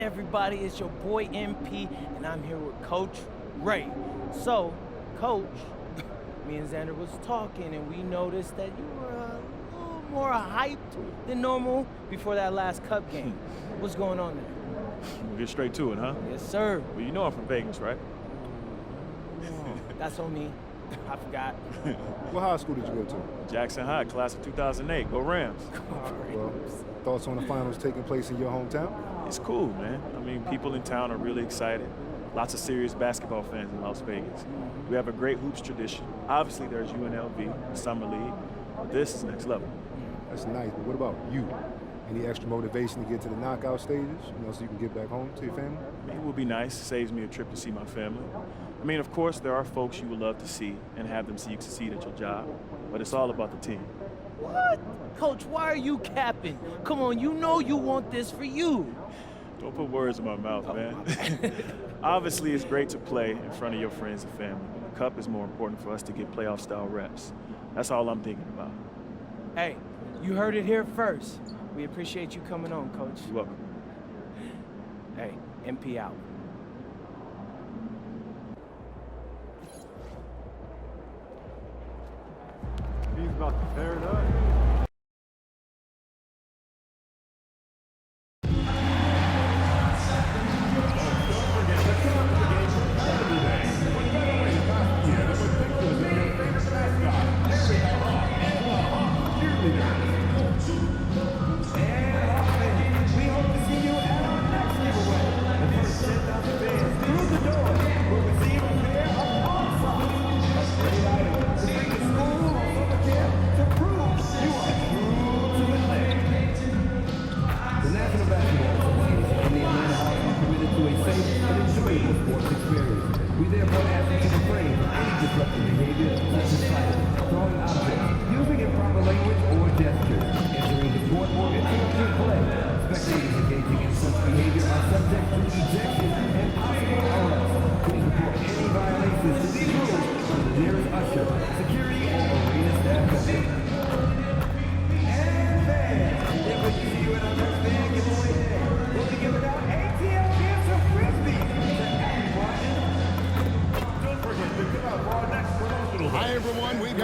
Everybody, it's your boy MP, and I'm here with Coach Ray. So, Coach, me and Xander was talking, and we noticed that you were a little more hyped than normal before that last Cup game. What's going on there? We'll get straight to it, huh? Yes, sir. Well, you know I'm from Vegas, right? Oh, that's on me. I forgot. What high school did you go to? Jackson High, class of 2008. Go Rams. Well, thoughts on the finals taking place in your hometown? It's cool, man. I mean, people in town are really excited. Lots of serious basketball fans in Las Vegas. We have a great hoops tradition. Obviously, there's UNLV, the Summer League. But this is next level. That's nice, but what about you? Any extra motivation to get to the knockout stages, so you can get back home to your family? I mean, it would be nice. Saves me a trip to see my family. I mean, of course, there are folks you would love to see and have them see you succeed at your job. But it's all about the team. What? Coach, why are you capping? Come on, you know you want this for you. Don't put words in my mouth, man. Obviously, it's great to play in front of your friends and family. The Cup is more important for us to get playoff-style reps. That's all I'm thinking about. Hey, you heard it here first. We appreciate you coming on, Coach. You're welcome. Hey, MP out. He's about to tear it up.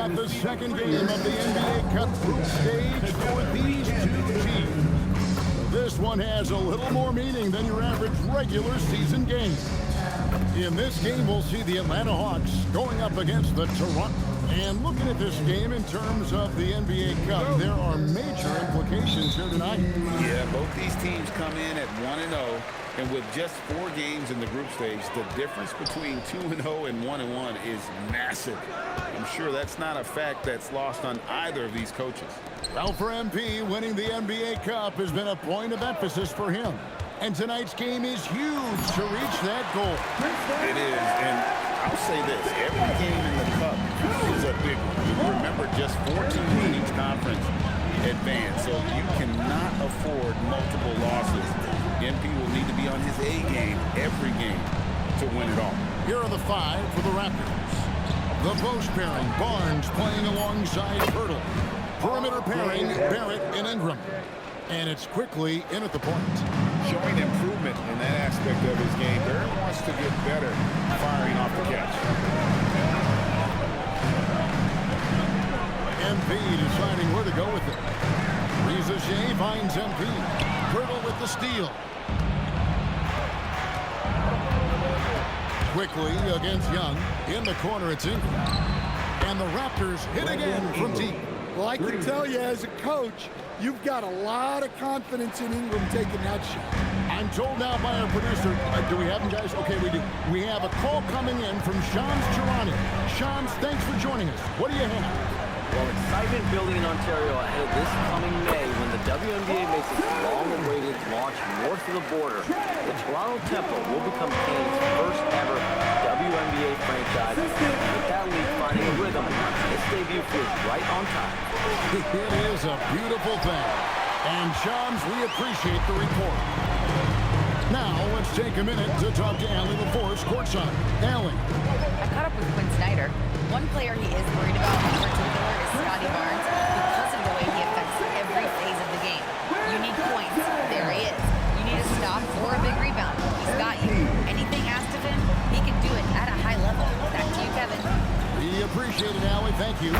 The second game of the NBA Cup group stage for these two teams. This one has a little more meaning than your average regular season game. In this game, we'll see the Atlanta Hawks going up against the Toronto. And looking at this game in terms of the NBA Cup, there are major implications here tonight. Yeah, both these teams come in at 1-0. And with just 4 games in the group stage, the difference between 2-0 and 1-1 is massive. I'm sure that's not a fact that's lost on either of these coaches. Well, for MP, winning the NBA Cup has been a point of emphasis for him. And tonight's game is huge to reach that goal. It is, and I'll say this, every game in the Cup is a big one. You remember, just 4 teams in each conference advance, so you cannot afford multiple losses. MP will need to be on his A game every game to win it all. Here are the 5 for the Raptors. The post pairing, Barnes playing alongside Pirtle. Perimeter pairing, Barrett and Ingram. And it's quickly in at the point. Showing improvement in that aspect of his game. Barrett wants to get better firing off the catch. MP deciding where to go with it. Reza Shea finds MP. Pirtle with the steal. Quickly against Young. In the corner, it's Ingram. And the Raptors hit again from deep. Well, I can tell you as a coach, you've got a lot of confidence in Ingram taking that shot. I'm told now by our producer, do we have him, guys? Okay, we do. We have a call coming in from Shams Charani. Shams, thanks for joining us. What do you have? Well, excitement building in Ontario ahead of this coming May when the WNBA makes its long-awaited launch north of the border. The Toronto Temple will become Canada's first ever WNBA franchise. With that league finding a rhythm, its debut feels right on time. It is a beautiful thing. And, Shams, we appreciate the report. Now, let's take a minute to talk to Allie LaForce courtside. Allie. I caught up with Quinn Snyder. One player he is worried about in particular is Scotty Barnes because of the way he affects every phase of the game. You need points. There he is. You need a stop or a big rebound. you.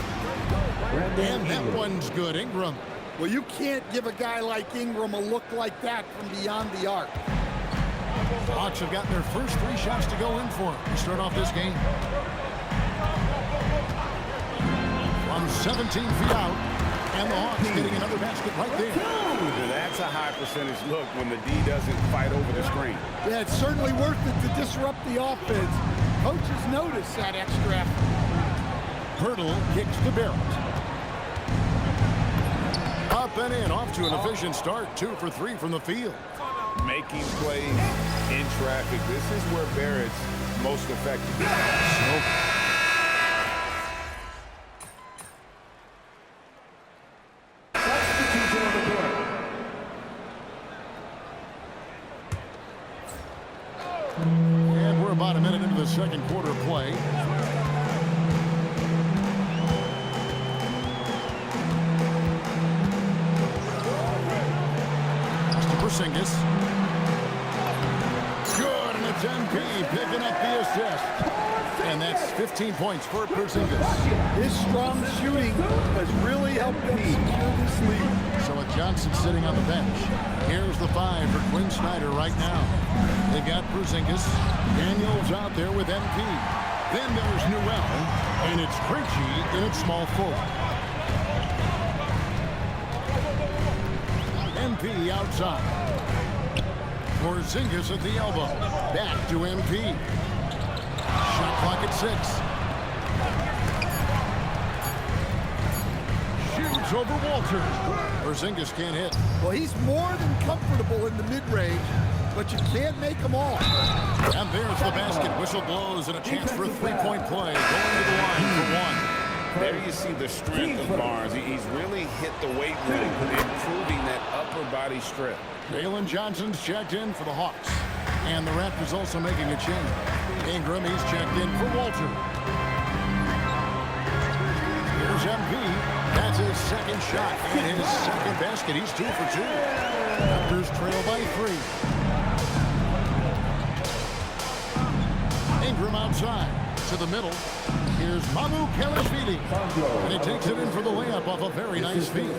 And that one's good. Ingram. Well, you can't give a guy like Ingram a look like that from beyond the arc. The Hawks have gotten their first 3 shots to go in for to start off this game. From 17 feet out, and the Hawks getting another basket right there. Now that's a high percentage look when the D doesn't fight over the screen. Yeah, it's certainly worth it to disrupt the offense. Coaches notice that extra effort. Hurdle kicks to Barrett. Up and in, off to an efficient start. 2 for 3 from the field. Making plays in traffic. This is where Barrett's most effective. And we're about a minute into the second quarter play. Porzingis. Good, and it's MP picking up the assist. And that's 15 points for Porzingis. His strong shooting has really helped them secure this lead. So with Johnson sitting on the bench, here's the 5 for Quinn Snyder right now. They've got Porzingis. Daniels out there with MP. Then there's Newell, and it's Krejci in its small forward. MP outside. Porzingis at the elbow. Back to MP. Shot clock at 6. Shoots over Walter. Porzingis can't hit. Well, he's more than comfortable in the mid-range, but you can't make them all. And there's the basket. Whistle blows and a chance for a 3-point play. Going to the line for 1. There you see the strength of Barnes. He's really hit the weight room, improving that upper body strength. Jalen Johnson's checked in for the Hawks. And the Raptors also making a change. Ingram, he's checked in for Walter. Here's MP. That's his second shot and his second basket. He's 2 for 2. Raptors trail by 3. Ingram outside to the middle. Here's Mamu Kelishvili. And he takes it in for the layup off a very nice feed.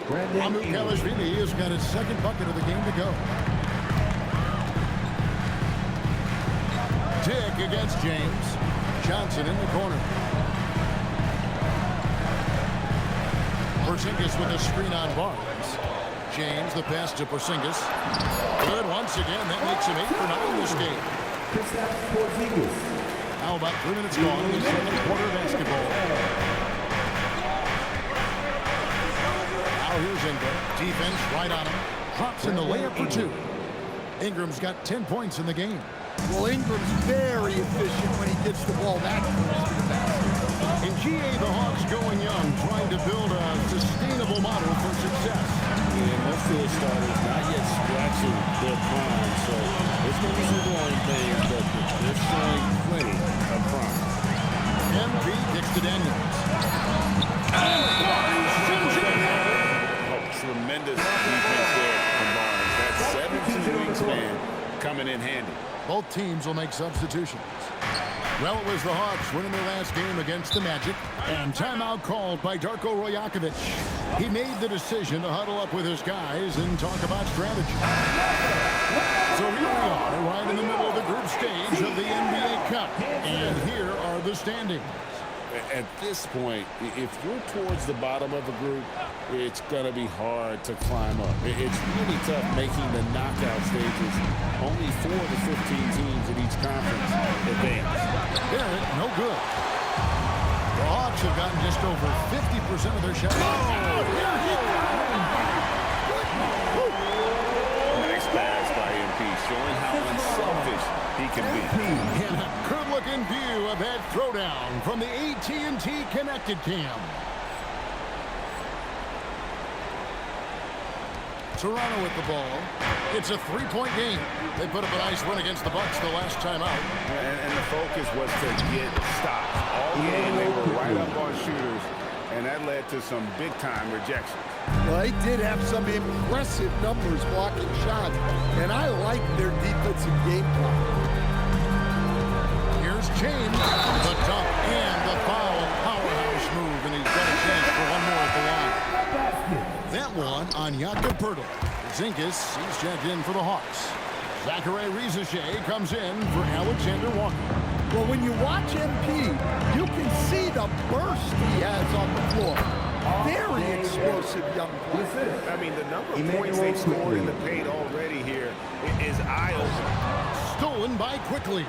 Mamu Kelishvili has got his second bucket of the game to go. Dick against James. Johnson in the corner. Porzingis with a screen on Barnes. James, the pass to Porzingis. Good once again. That makes him 8 for 9 this game. Now about 3 minutes gone in the second quarter of basketball. Now here's Ingram. Defense right on him. Drops in the layup for 2. Ingram's got 10 points in the game. Well, Ingram's very efficient when he gets the ball that close to the basket. In GA, the Hawks going young, trying to build a sustainable model for success. And most of the starters not yet scratching their prime, so it's going to be some growing pains, but they're showing plenty of promise. MP kicks to Daniels. Tremendous defense there from Barnes. That 17 wingspan coming in handy. Both teams will make substitutions. Well, it was the Hawks winning their last game against the Magic, and timeout called by Darko Rajakovic. He made the decision to huddle up with his guys and talk about strategy. So here we are, right in the middle of the group stage of the NBA Cup, and here are the standings. At this point, if you're towards the bottom of a group, it's going to be hard to climb up. It's really tough making the knockout stages. Only 4 to 15 teams in each conference advance. Barrett, no good. The Hawks have gotten just over 50% of their shots. Nice pass by MP, showing how unselfish he can be. And a good-looking view of that throwdown from the AT&T Connected Cam. Toronto with the ball. It's a 3-point game. They put up a nice win against the Bucks the last time out. And the focus was to get stops. All game they were right up on shooters, and that led to some big-time rejections. Well, they did have some impressive numbers blocking shots, and I like their defensive game plan. Here's James, the dunk and the foul. Powerhouse move on Jakob Poeltl. Zinkus, he's checked in for the Hawks. Zachary Rizachet comes in for Alexander Walker. Well, when you watch MP, you can see the burst he has on the floor. Very explosive young player. I mean, the number of points they've scored in the paint already here is eye-opening. Stolen by Quickly.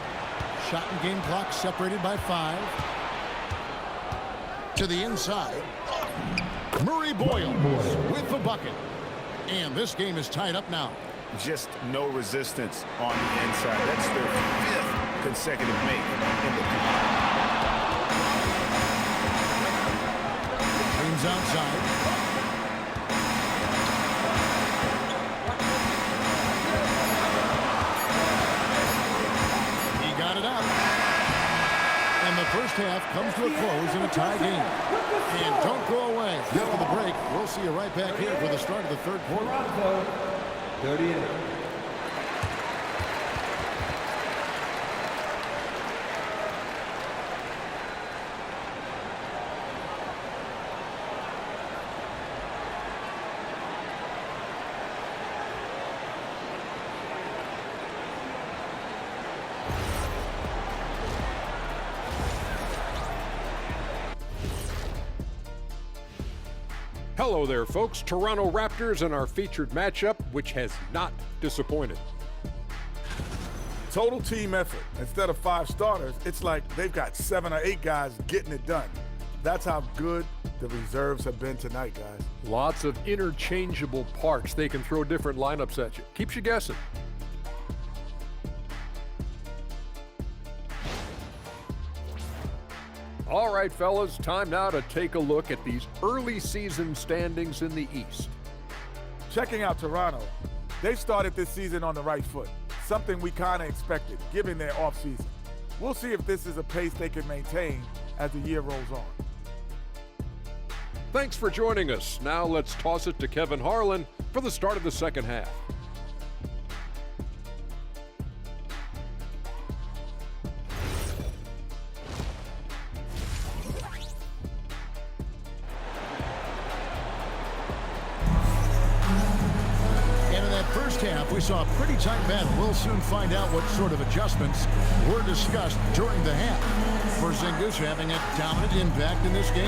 Shot and game clock separated by 5. To the inside. Murray Boyles with the bucket. And this game is tied up now. Just no resistance on the inside. That's their 5th consecutive make in the game. Brings outside. He got it up. And the first half comes to a close in a tie game. And don't go away. After the break, we'll see you right back here for the start of the third quarter. 38. Hello there, folks. Toronto Raptors and our featured matchup, which has not disappointed. Total team effort. Instead of 5 starters, it's like they've got 7 or 8 guys getting it done. That's how good the reserves have been tonight, guys. Lots of interchangeable parts. They can throw different lineups at you. Keeps you guessing. All right, fellas, time now to take a look at these early season standings in the East. Checking out Toronto, they started this season on the right foot, something we kind of expected, given their offseason. We'll see if this is a pace they can maintain as the year rolls on. Thanks for joining us. Now let's toss it to Kevin Harlan for the start of the second half. We saw a pretty tight battle. We'll soon find out what sort of adjustments were discussed during the half. Porzingis having a dominant impact in this game.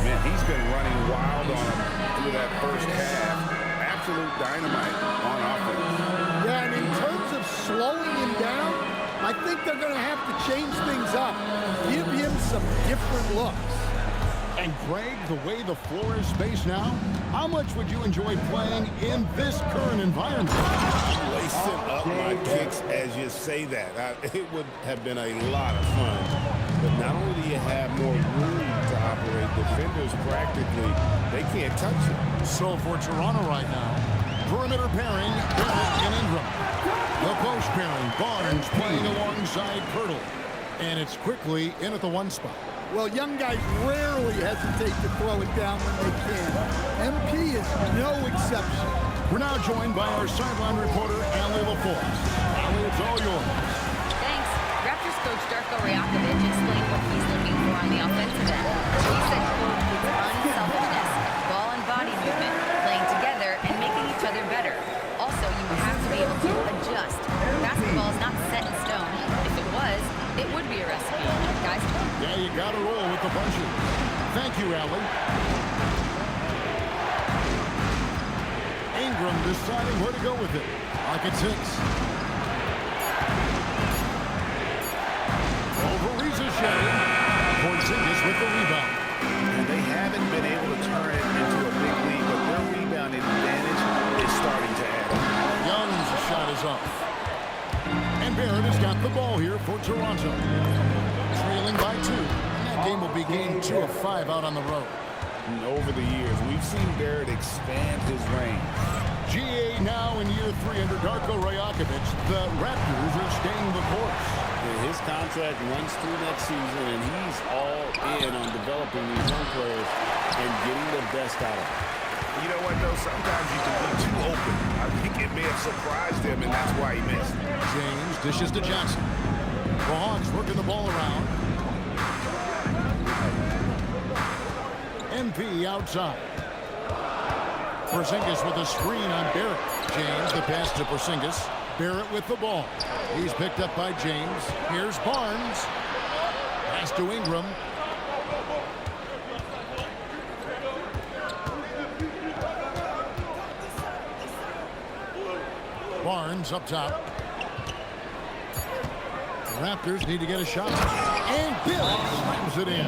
Man, he's been running wild on him through that first half. Absolute dynamite on offense. Yeah, and in terms of slowing him down, I think they're going to have to change things up. Give him some different looks. And Greg, the way the floor is spaced now, how much would you enjoy playing in this current environment? I'm lacing up my kicks as you say that. It would have been a lot of fun. But not only do you have more room to operate, defenders practically, they can't touch it. So for Toronto right now, perimeter pairing, Barrett and Ingram. The post pairing, Barnes playing alongside Poeltl. And it's Quickly in at the 1 spot. Well, young guys rarely hesitate to throw it down when they can. MP is no exception. We're now joined by our sideline reporter, Allie LaForce. Allie, it's all yours. Thanks. Raptors coach Darko Rajakovic explained what he's looking for on the offensive end. He said, quote, it's unselfishness, ball and body movement, playing together and making each other better. Also, you have to be able to adjust. Basketball is not set in stone. If it was, it would be a recipe. Guys? Yeah, you got to roll with the punches. Thank you, Allie. Ingram deciding where to go with it. Pocket 6. Over Rizachet. Porzingis with the rebound. And they haven't been able to turn it into a big lead, but their rebound advantage is starting to add up. Young's shot is up. And Barrett has got the ball here for Toronto. Trailing by 2. That game will be game 2 of 5 out on the road. And over the years, we've seen Barrett expand his range. GA now in year 3 under Darko Rajakovic. The Raptors are staying the course. His contract runs through next season, and he's all in on developing these young players and getting the best out of them. You know what, though? Sometimes you can be too open. I think it may have surprised him, and that's why he missed. James dishes to Johnson. The Hawks working the ball around. MP outside. Porzingis with a screen on Barrett. James, the pass to Porzingis. Barrett with the ball. He's picked up by James. Here's Barnes. Pass to Ingram. Barnes up top. The Raptors need to get a shot. And Bill slams it in.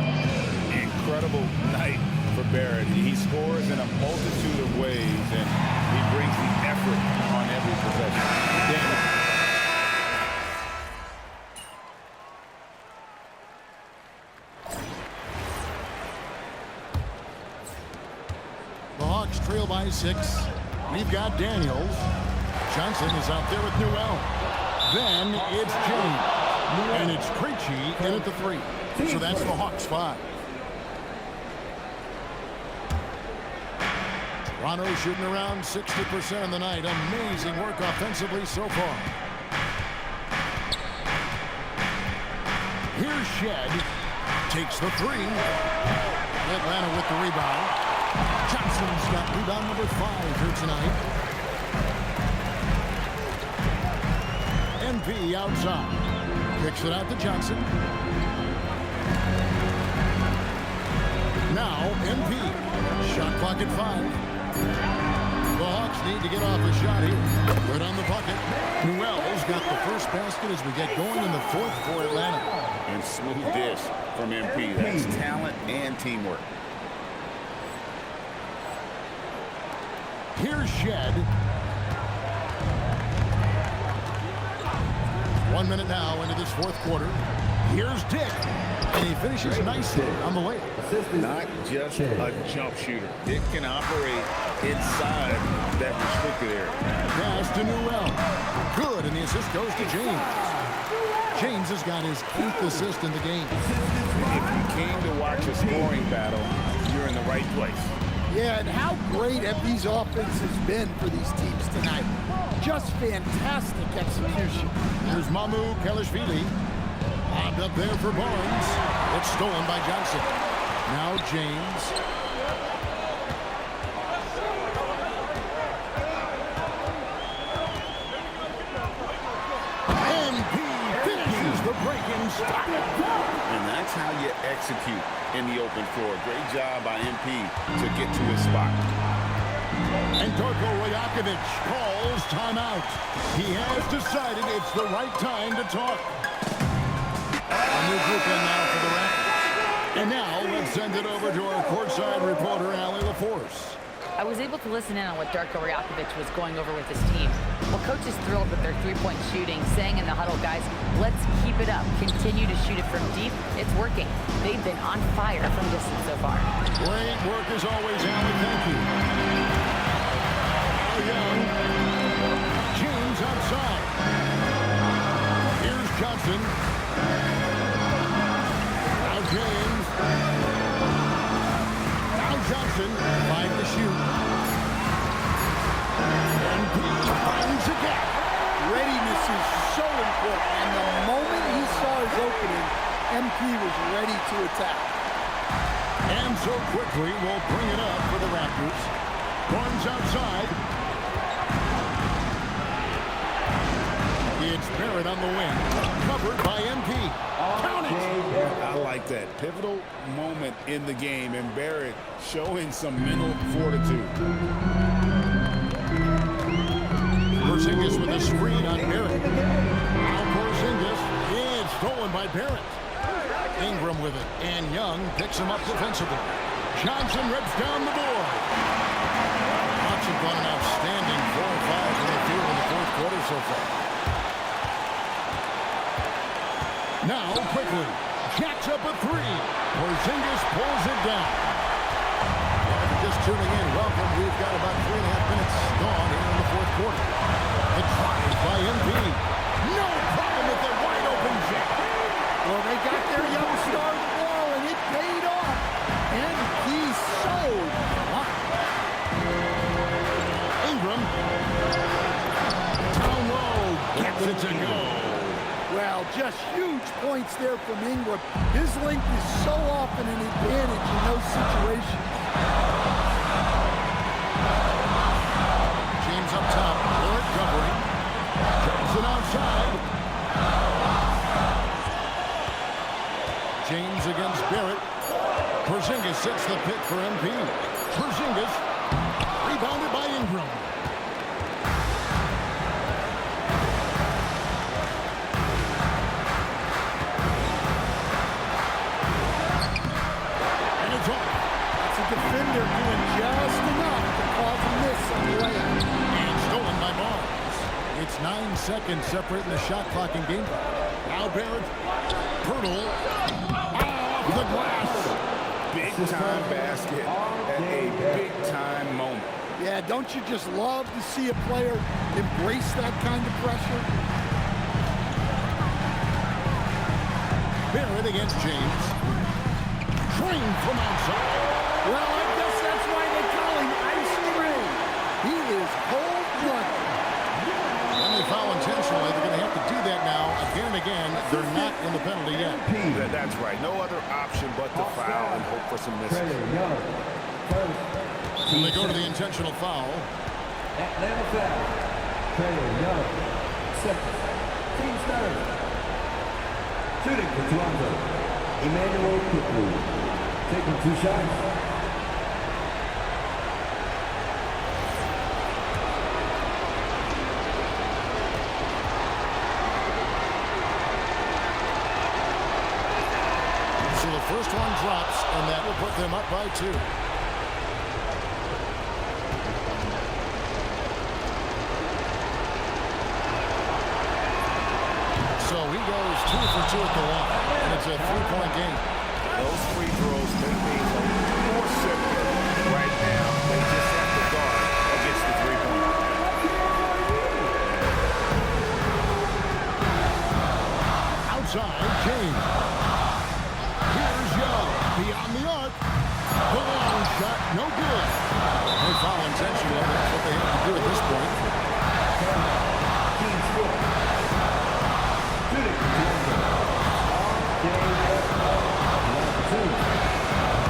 Incredible night for Barrett. He scores in a multitude of ways, and he brings the effort on every possession. The Hawks trail by 6. We've got Daniels. Johnson is out there with Newell. Then it's James. And it's Krejci in at the 3. So that's the Hawks 5. Toronto shooting around 60% on the night. Amazing work offensively so far. Here's Shed. Takes the 3. Atlanta with the rebound. Johnson's got rebound number 5 here tonight. MP outside. Kicks it out to Johnson. Now MP. Shot clock at 5. The Hawks need to get off a shot here. Good on the bucket. Newell's got the first basket as we get going in the 4th for Atlanta. And smooth dish from MP. That's talent and teamwork. Here's Shed. 1 minute now into this 4th quarter. Here's Dick. And he finishes nicely on the layup. Not just a jump shooter. It can operate inside that restricted area. Pass to Newell. Good, and the assist goes to James. James has got his 8th assist in the game. If you came to watch a scoring battle, you're in the right place. Yeah, and how great have these offenses been for these teams tonight? Just fantastic execution. Here's Mamu Kelishvili. Lobbed up there for Barnes. It's stolen by Johnson. Now James. MP finishes the break-in stop. And that's how you execute in the open floor. Great job by MP to get to his spot. And Darko Rajakovic calls timeout. He has decided it's the right time to talk. A new group in now for the Raptors. And now let's send it over to our courtside reporter, Allie LaForce. I was able to listen in on what Darko Rajakovic was going over with his team. Well, coach is thrilled with their three-point shooting, saying in the huddle, guys, let's keep it up. Continue to shoot it from deep. It's working. They've been on fire from distance so far. Great work as always, Allie. Thank you. Young. James outside. Here's Johnson. Now James. Now Johnson. 5 to shoot. And he finds a gap. Readiness is so important, and the moment he saw his opening, MP was ready to attack. And so quickly, we'll bring it up for the Raptors. Barnes outside. It's Barrett on the wing. Covered by MP. Count it! I like that. Pivotal moment in the game, and Barrett showing some mental fortitude. Porzingis with a screen on Barrett. Now Porzingis. It's stolen by Barrett. Ingram with it. And Young picks him up defensively. Johnson rips down the board. Hawks have got an outstanding 4 or 5 in the field in the 4th quarter so far. Now, quickly, jacks up a 3. Porzingis pulls it down. If you're just tuning in, welcome. We've got about 3.5 minutes gone here in the 4th quarter. The drive by MP. No problem with the wide open shot. Well, they got their young star the ball, and it paid off. And he's so hot. Ingram. Down low. Gets it to go. Well, just huge points there from Ingram. His length is so often an advantage in those situations. outside. James against Barrett. Porzingis sets the pick for MP. Porzingis rebounded by Ingram. And it's off. It's a defender doing just enough to cause a miss on the layup. And stolen by Barnes. It's 9 seconds separating the shot clock and game clock. Now Barrett. Pirtle. Off the glass. Big-time basket at a big-time moment. Yeah, don't you just love to see a player embrace that kind of pressure? Barrett against James. Trained from outside. Well, I guess that's why they call him Ice Train. He is cold-blooded. When they foul intentionally, they're going to have to do that now again and again. They're not in the penalty yet. That's right. No other option but to foul and hope for some misses. So they go to the intentional foul. Atlanta foul. Trae Young. Second. Team third. Shooting for Toronto. Emmanuel Quickly. Taking 2 shots. So the first one drops, and that will put them up by 2. So he goes 2 for 2 at the line, and it's a 3-point game. Those free throws make things a little more simple right now. They just have to guard against the three-point. Outside, James. Here's Young, beyond the arc. The long shot, no good. They foul intentionally. That's what they have to do at this point. Team score. Shooting for Toronto.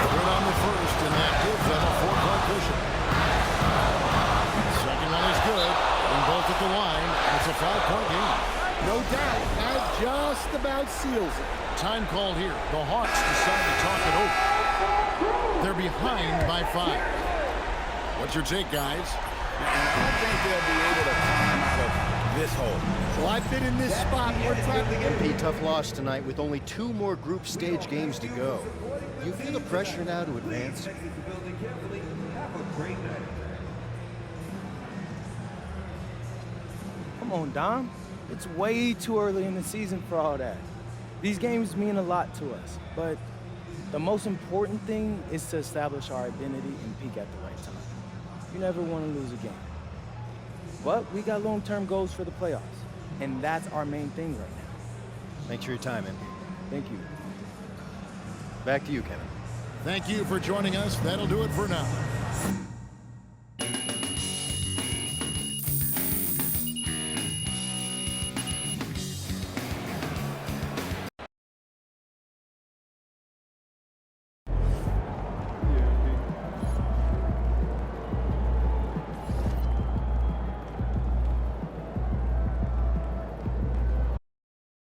Good on the first, and that gives them a 4-point cushion. Second one is good. And both at the line. It's a 5-point game. No doubt, that just about seals it. Time called here. The Hawks decide to talk it over. They're behind by 5. What's your take, guys? And I don't think they'll be able to climb out of this hole. Well, I've been in this spot more times. MP, tough loss tonight with only 2 more group stage games to go. Do you feel the pressure now to advance? Come on, Dom. It's way too early in the season for all that. These games mean a lot to us, but the most important thing is to establish our identity and peak at the right time. You never want to lose a game. But we got long-term goals for the playoffs, and that's our main thing right now. Thanks for your time, MP. Thank you. Back to you, Kevin. Thank you for joining us. That'll do it for now.